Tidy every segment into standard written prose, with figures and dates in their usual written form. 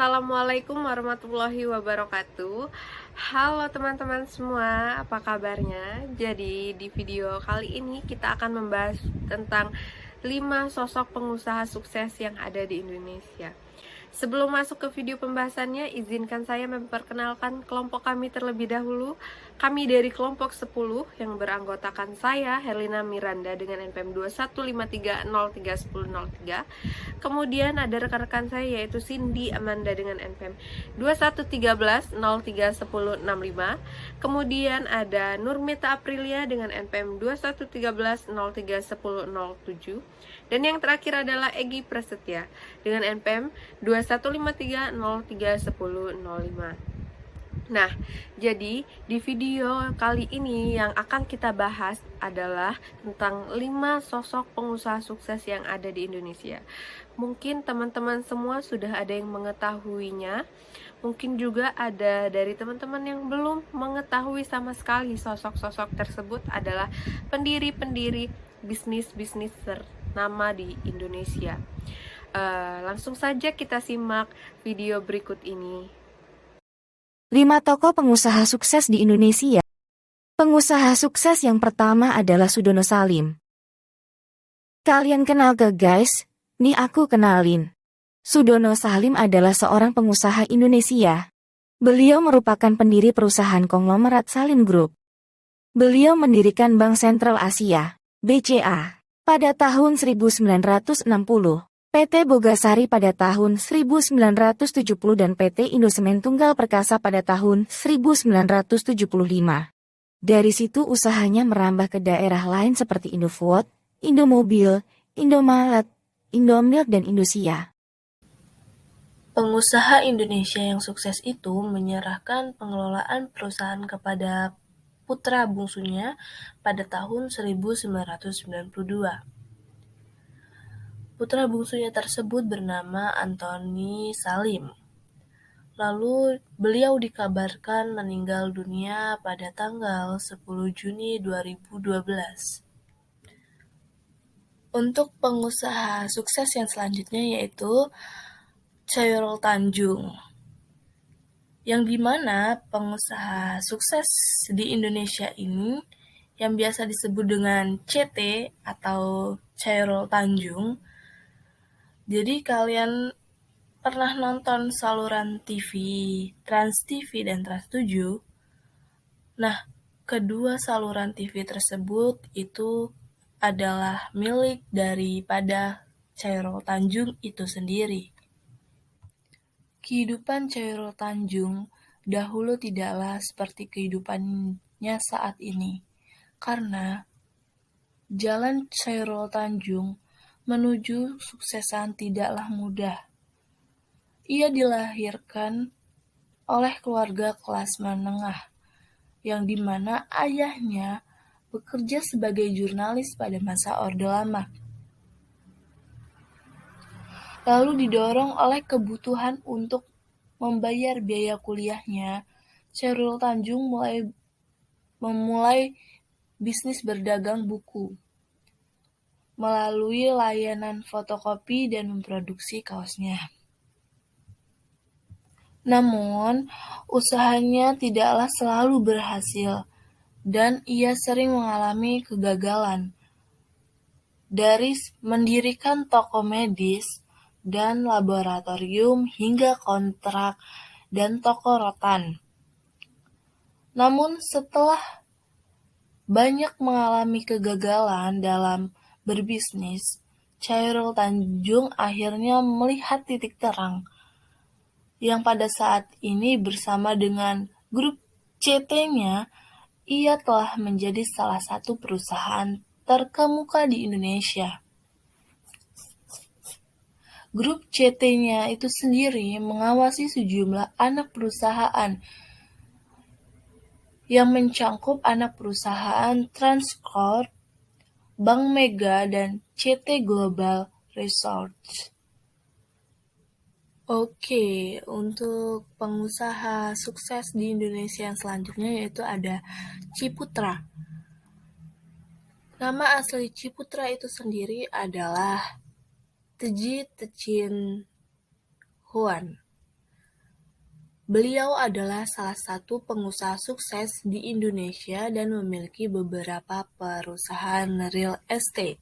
Assalamualaikum warahmatullahi wabarakatuh. Halo teman-teman semua, apa kabarnya? Jadi di video kali ini kita akan membahas tentang 5 sosok pengusaha sukses yang ada di Indonesia. Sebelum masuk ke video pembahasannya, izinkan saya memperkenalkan kelompok kami terlebih dahulu. Kami dari kelompok 10 yang beranggotakan saya, Herlina Miranda dengan NPM 2153031003. Kemudian ada rekan-rekan saya yaitu Cindy Amanda dengan NPM 2113031065. Kemudian ada Nurmita Aprilia dengan NPM 2113031007. Dan yang terakhir adalah Egy Prasetya dengan NPM 2153031005. Nah, jadi di video kali ini yang akan kita bahas adalah tentang 5 sosok pengusaha sukses yang ada di Indonesia. Mungkin teman-teman semua sudah ada yang mengetahuinya. Mungkin juga ada dari teman-teman yang belum mengetahui sama sekali sosok-sosok tersebut adalah pendiri-pendiri bisnis-bisnis ternama di Indonesia. Langsung saja kita simak video berikut ini. 5 tokoh pengusaha sukses di Indonesia. Pengusaha sukses yang pertama adalah Sudono Salim. Kalian kenal gak guys? Nih aku kenalin. Sudono Salim adalah seorang pengusaha Indonesia. Beliau merupakan pendiri perusahaan konglomerat Salim Group. Beliau mendirikan Bank Sentral Asia, BCA, pada tahun 1960. PT Bogasari pada tahun 1970 dan PT Indosemen Tunggal Perkasa pada tahun 1975. Dari situ usahanya merambah ke daerah lain seperti Indofood, Indomobil, Indomaret, Indomilk dan Indosiar. Pengusaha Indonesia yang sukses itu menyerahkan pengelolaan perusahaan kepada putra bungsunya pada tahun 1992. Putra bungsunya tersebut bernama Antoni Salim. Lalu beliau dikabarkan meninggal dunia pada tanggal 10 Juni 2012. Untuk pengusaha sukses yang selanjutnya yaitu Chairul Tanjung, yang dimana pengusaha sukses di Indonesia ini yang biasa disebut dengan CT atau Chairul Tanjung. Jadi kalian pernah nonton saluran TV Trans TV dan Trans 7? Nah, kedua saluran TV tersebut itu adalah milik daripada Chairul Tanjung itu sendiri. Kehidupan Chairul Tanjung dahulu tidaklah seperti kehidupannya saat ini, karena jalan Chairul Tanjung menuju suksesan tidaklah mudah. Ia dilahirkan oleh keluarga kelas menengah, yang dimana ayahnya bekerja sebagai jurnalis pada masa Orde Lama. Lalu didorong oleh kebutuhan untuk membayar biaya kuliahnya, Chairul Tanjung memulai bisnis berdagang buku melalui layanan fotokopi dan memproduksi kaosnya. Namun, usahanya tidaklah selalu berhasil dan ia sering mengalami kegagalan. Dari mendirikan toko medis dan laboratorium hingga kontrak dan toko rotan. Namun setelah banyak mengalami kegagalan dalam berbisnis, Chairul Tanjung akhirnya melihat titik terang yang pada saat ini bersama dengan grup CT-nya, ia telah menjadi salah satu perusahaan terkemuka di Indonesia. Grup CT-nya itu sendiri mengawasi sejumlah anak perusahaan yang mencangkup anak perusahaan Transcorp, Bank Mega, dan CT Global Resorts. Oke, untuk pengusaha sukses di Indonesia yang selanjutnya yaitu ada Ciputra. Nama asli Ciputra itu sendiri adalah Teji Tecin Huan. Beliau adalah salah satu pengusaha sukses di Indonesia dan memiliki beberapa perusahaan real estate.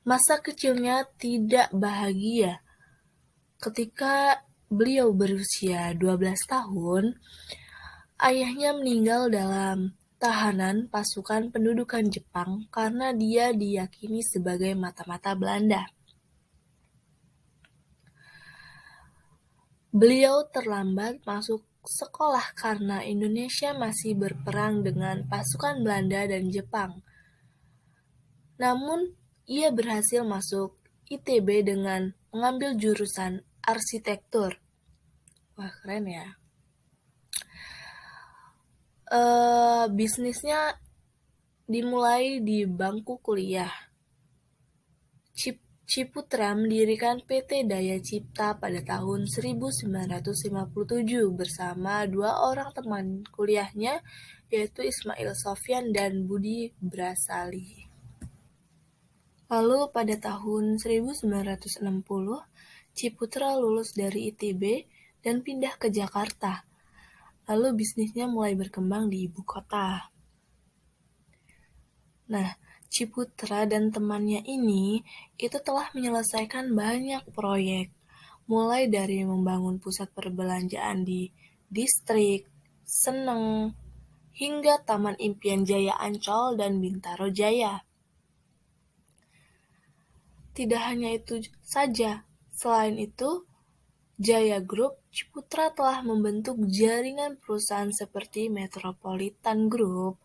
Masa kecilnya tidak bahagia. Ketika beliau berusia 12 tahun, ayahnya meninggal dalam tahanan pasukan pendudukan Jepang karena dia diyakini sebagai mata-mata Belanda. Beliau terlambat masuk sekolah karena Indonesia masih berperang dengan pasukan Belanda dan Jepang. Namun, ia berhasil masuk ITB dengan mengambil jurusan arsitektur. Wah, keren ya. Bisnisnya dimulai di bangku kuliah. Ciputra mendirikan PT Daya Cipta pada tahun 1957 bersama dua orang teman kuliahnya, yaitu Ismail Sofyan dan Budi Brasali. Lalu pada tahun 1960, Ciputra lulus dari ITB dan pindah ke Jakarta. Lalu bisnisnya mulai berkembang di ibu kota. Nah, Ciputra dan temannya ini itu telah menyelesaikan banyak proyek, mulai dari membangun pusat perbelanjaan di distrik Seneng, hingga Taman Impian Jaya Ancol dan Bintaro Jaya. Tidak hanya itu saja, selain itu, Jaya Group, Ciputra telah membentuk jaringan perusahaan seperti Metropolitan Group,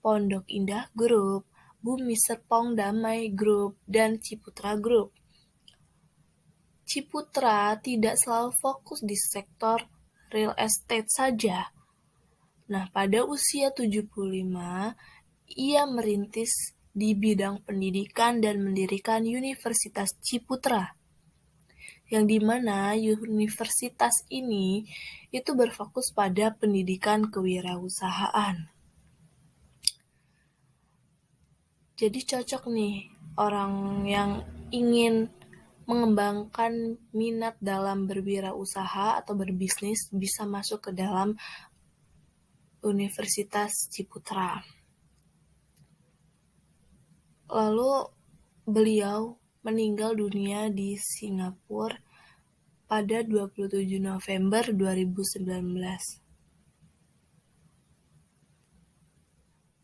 Pondok Indah Group, Bumi Serpong Damai Group, dan Ciputra Group. Ciputra tidak selalu fokus di sektor real estate saja. Nah, pada usia 75, ia merintis di bidang pendidikan dan mendirikan Universitas Ciputra, yang dimana universitas ini itu berfokus pada pendidikan kewirausahaan. Jadi cocok nih orang yang ingin mengembangkan minat dalam berwirausaha atau berbisnis bisa masuk ke dalam Universitas Ciputra. Lalu beliau meninggal dunia di Singapura pada 27 November 2019.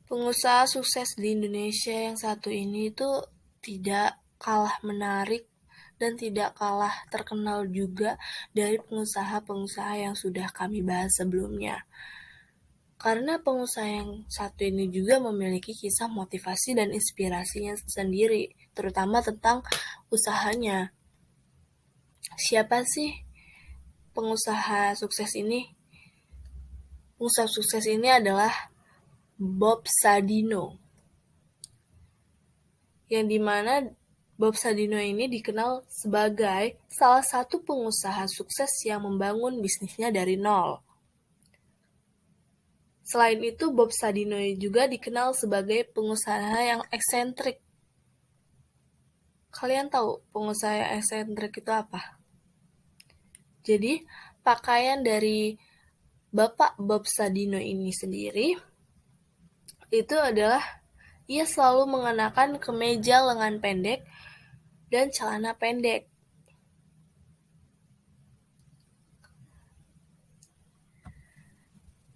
Pengusaha sukses di Indonesia yang satu ini itu tidak kalah menarik dan tidak kalah terkenal juga dari pengusaha-pengusaha yang sudah kami bahas sebelumnya. Karena pengusaha yang satu ini juga memiliki kisah motivasi dan inspirasinya sendiri, terutama tentang usahanya. Siapa sih pengusaha sukses ini? Pengusaha sukses ini adalah Bob Sadino, yang dimana Bob Sadino ini dikenal sebagai salah satu pengusaha sukses yang membangun bisnisnya dari nol. Selain itu, Bob Sadino juga dikenal sebagai pengusaha yang eksentrik. Kalian tahu pengusaha yang eksentrik itu apa? Jadi, pakaian dari Bapak Bob Sadino ini sendiri itu adalah ia selalu mengenakan kemeja lengan pendek dan celana pendek.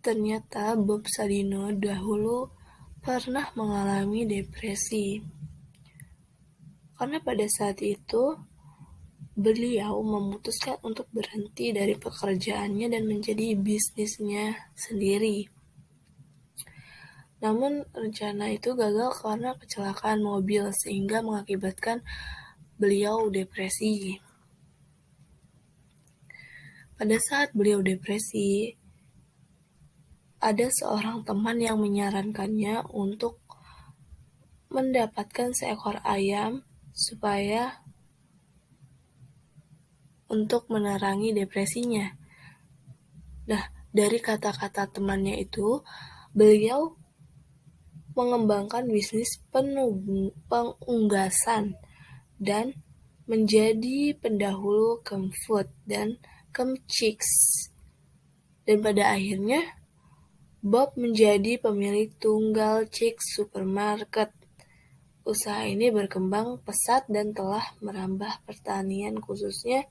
Ternyata Bob Sadino dahulu pernah mengalami depresi. Karena pada saat itu beliau memutuskan untuk berhenti dari pekerjaannya dan menjadi bisnisnya sendiri. Namun rencana itu gagal karena kecelakaan mobil sehingga mengakibatkan beliau depresi. Pada saat beliau depresi, ada seorang teman yang menyarankannya untuk mendapatkan seekor ayam supaya untuk menerangi depresinya. Nah, dari kata-kata temannya itu, beliau mengembangkan bisnis pengunggasan dan menjadi pendahulu Kemfood dan Come Chicks. Dan pada akhirnya, Bob menjadi pemilik tunggal Chicks Supermarket. Usaha ini berkembang pesat dan telah merambah pertanian, khususnya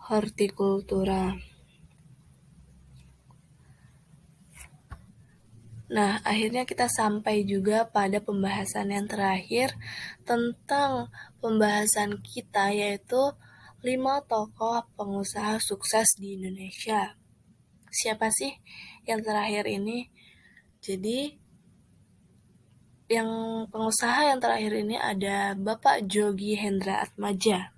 hortikultura. Nah, akhirnya kita sampai juga pada pembahasan yang terakhir tentang pembahasan kita, yaitu 5 tokoh pengusaha sukses di Indonesia. Siapa sih yang terakhir ini? Jadi, yang pengusaha yang terakhir ini ada Bapak Jogi Hendra Atmaja.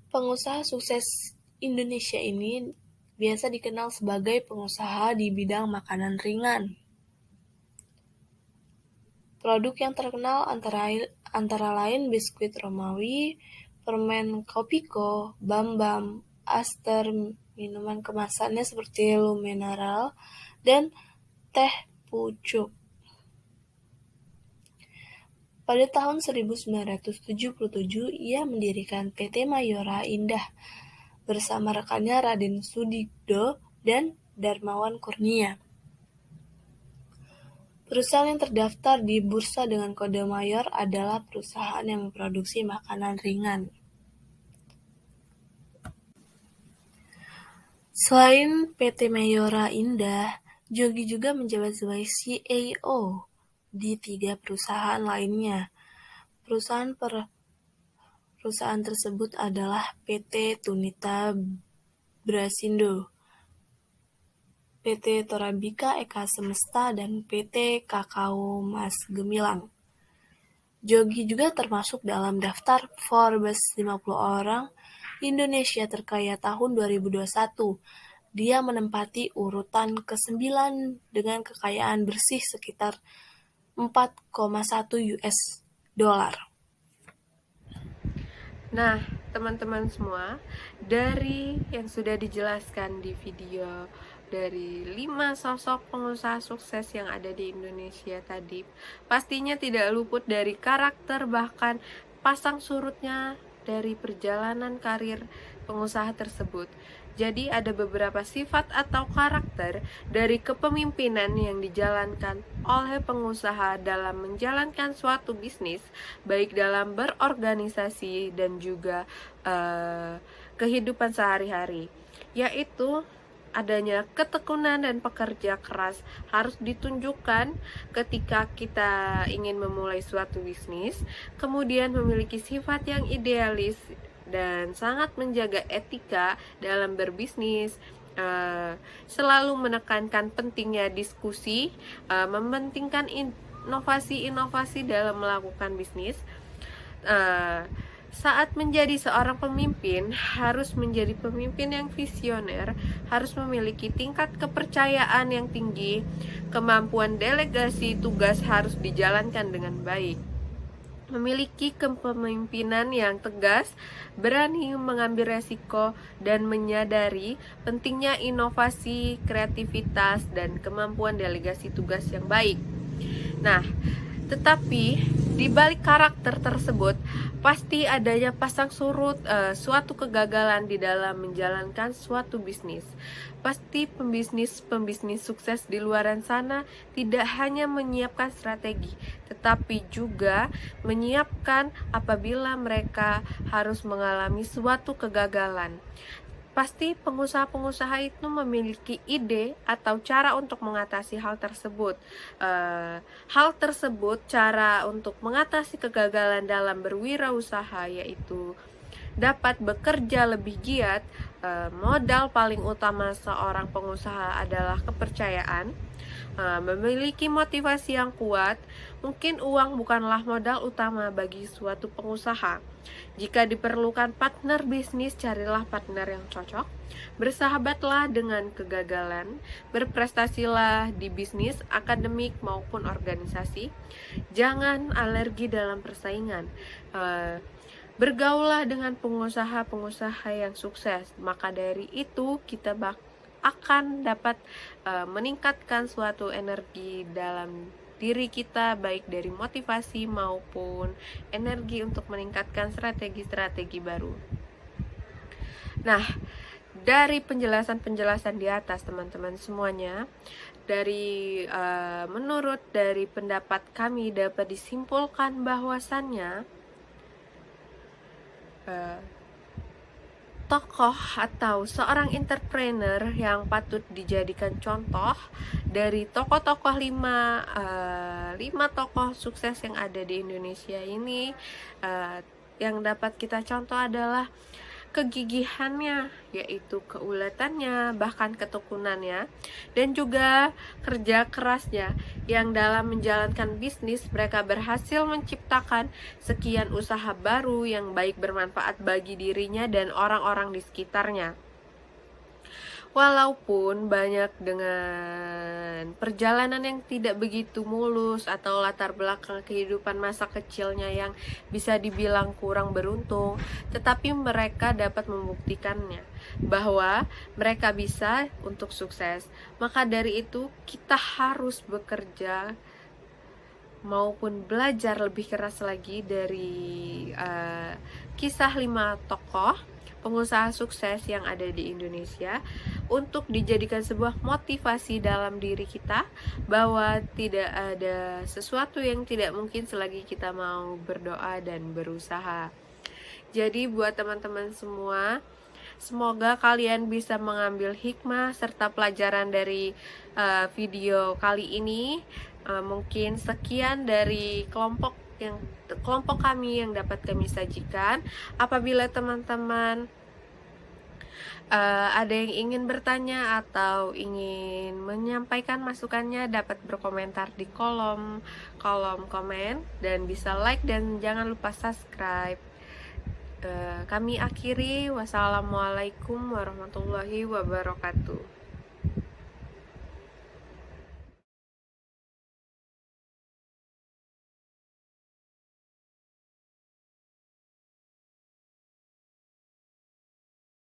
Pengusaha sukses Indonesia ini biasa dikenal sebagai pengusaha di bidang makanan ringan. Produk yang terkenal antara lain biskuit Romawi, permen Kopiko, Bambam, Aster, minuman kemasannya seperti Lumineral, dan teh pucuk. Pada tahun 1977, ia mendirikan PT Mayora Indah bersama rekannya Raden Sudigdo dan Darmawan Kurnia. Perusahaan yang terdaftar di bursa dengan kode Mayor adalah perusahaan yang memproduksi makanan ringan. Selain PT Mayora Indah, Jogi juga menjabat sebagai CEO di 3 perusahaan lainnya. Perusahaan tersebut adalah PT Tunita Brasindo, PT Torabika Eka Semesta, dan PT Kakao Mas Gemilang. Jogi juga termasuk dalam daftar Forbes 50 orang Indonesia terkaya tahun 2021. Dia menempati urutan ke-9 dengan kekayaan bersih sekitar 4,1 US dollar. Nah, teman-teman semua, dari yang sudah dijelaskan di video dari 5 sosok pengusaha sukses yang ada di Indonesia tadi, pastinya tidak luput dari karakter bahkan pasang surutnya dari perjalanan karir pengusaha tersebut. Jadi ada beberapa sifat atau karakter dari kepemimpinan yang dijalankan oleh pengusaha dalam menjalankan suatu bisnis, baik dalam berorganisasi dan juga kehidupan sehari-hari, yaitu adanya ketekunan dan pekerja keras harus ditunjukkan ketika kita ingin memulai suatu bisnis, kemudian memiliki sifat yang idealis dan sangat menjaga etika dalam berbisnis, selalu menekankan pentingnya diskusi, mementingkan inovasi-inovasi dalam melakukan bisnis. Saat menjadi seorang pemimpin, harus menjadi pemimpin yang visioner, harus memiliki tingkat kepercayaan yang tinggi, kemampuan delegasi tugas harus dijalankan dengan baik, memiliki kepemimpinan yang tegas, berani mengambil resiko, dan menyadari pentingnya inovasi, kreativitas, dan kemampuan delegasi tugas yang baik. Nah, tetapi di balik karakter tersebut pasti adanya pasang surut suatu kegagalan di dalam menjalankan suatu bisnis. Pasti pembisnis sukses di luaran sana tidak hanya menyiapkan strategi, tetapi juga menyiapkan apabila mereka harus mengalami suatu kegagalan. Pasti pengusaha-pengusaha itu memiliki ide atau cara untuk mengatasi hal tersebut. Cara untuk mengatasi kegagalan dalam berwirausaha yaitu dapat bekerja lebih giat. Modal paling utama seorang pengusaha adalah kepercayaan, memiliki motivasi yang kuat. Mungkin uang bukanlah modal utama bagi suatu pengusaha. Jika diperlukan partner bisnis, carilah partner yang cocok. Bersahabatlah dengan kegagalan. Berprestasilah di bisnis, akademik maupun organisasi. Jangan alergi dalam persaingan. Bergaullah dengan pengusaha-pengusaha yang sukses. Maka dari itu kita akan dapat meningkatkan suatu energi dalam diri kita, baik dari motivasi maupun energi untuk meningkatkan strategi-strategi baru. Nah, dari penjelasan-penjelasan di atas teman-teman semuanya, menurut dari pendapat kami dapat disimpulkan bahwasannya tokoh atau seorang entrepreneur yang patut dijadikan contoh dari tokoh-tokoh lima tokoh sukses yang ada di Indonesia ini, yang dapat kita contoh adalah kegigihannya, yaitu keuletannya, bahkan ketekunannya, dan juga kerja kerasnya, yang dalam menjalankan bisnis mereka berhasil menciptakan sekian usaha baru yang baik bermanfaat bagi dirinya dan orang-orang di sekitarnya. Walaupun banyak dengan perjalanan yang tidak begitu mulus atau latar belakang kehidupan masa kecilnya yang bisa dibilang kurang beruntung, tetapi mereka dapat membuktikannya bahwa mereka bisa untuk sukses. Maka dari itu kita harus bekerja maupun belajar lebih keras lagi dari kisah 5 tokoh pengusaha sukses yang ada di Indonesia, untuk dijadikan sebuah motivasi dalam diri kita bahwa tidak ada sesuatu yang tidak mungkin selagi kita mau berdoa dan berusaha. Jadi buat teman-teman semua, semoga kalian bisa mengambil hikmah serta pelajaran dari video kali ini. Mungkin sekian dari kelompok kami yang dapat kami sajikan. Apabila teman-teman ada yang ingin bertanya atau ingin menyampaikan masukannya, dapat berkomentar di kolom komen dan bisa like dan jangan lupa subscribe. Kami akhiri, wassalamualaikum warahmatullahi wabarakatuh.